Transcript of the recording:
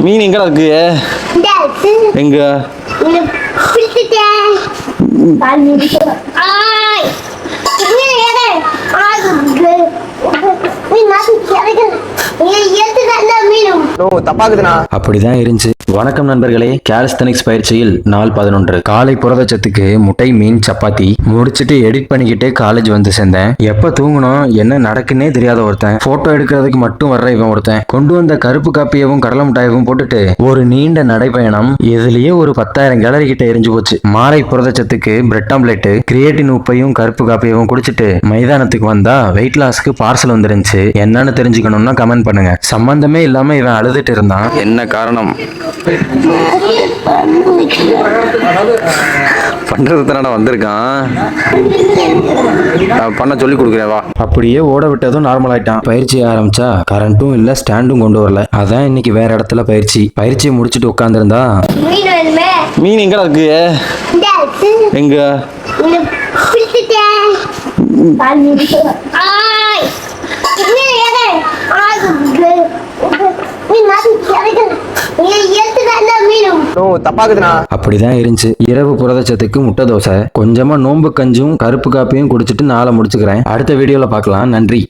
மீன் எங்கடா இருக்கு? எங்க? அப்படிதான் இருந்துச்சு. வணக்கம் நண்பர்களே, காலிஸ்தனிக்ஸ் பயிற்சியில் நாள் 11. காலை புரதச்சத்துக்கு முட்டை, மீன், சப்பாத்தி முடிச்சிட்டு எடிட் பண்ணிக்கிட்டே காலேஜ் வந்து சேர்ந்தேன். எப்ப தூங்கணும் என்ன நடக்குன்னே தெரியாத ஒருத்தன், போட்டோ எடுக்கிறதுக்கு மட்டும் வர்ற இவன் ஒருத்தன், கொண்டு வந்த கருப்பு காப்பியவும் கடலை மிட்டாயவும் போட்டுட்டு ஒரு நீண்ட நடைப்பயணம். இதுலயே ஒரு 10,000 கேலரி கிட்ட எரிஞ்சு போச்சு. மாலை புரதச்சத்துக்கு பிரெட் ஆம்லெட், கிரியேட்டின் உப்பையும் கருப்பு காப்பியவும் குடிச்சிட்டு மைதானத்துக்கு வந்தா வெயிட் லாஸ்க்கு பார்சல் வந்துருந்துச்சு. என்னன்னு தெரிஞ்சுக்கணும்னா கமெண்ட் பண்ணுங்க. சம்பந்தமே இல்லாம இவன் அழுதுட்டு இருந்தான். என்ன காரணம்? பண்றது தானடா வந்திருக்கான். பண்ண சொல்லி கொடுக்குறேன் வா. அப்படியே ஓட விட்டதும் நார்மல் ஆயிட்டான். பயிற்சி ஆரம்பிச்சா கரண்ட்டும் இல்ல, ஸ்டாண்டும் கொண்டு வரல. அதான் இன்னைக்கு வேற இடத்துல பயிற்சியை முடிச்சுட்டு உட்கார்ந்துருந்தா. மீன் எங்கடா இருக்கு? எங்க? அப்படிதான் இருந்துச்சு. இரவு புரதச்சத்துக்கு முட்டை தோசை, கொஞ்சமா நோம்பு கஞ்சும் கருப்பு காப்பியும் குடிச்சிட்டு நாளை முடிச்சுக்கிறேன். அடுத்த வீடியோல பார்க்கலாம். நன்றி.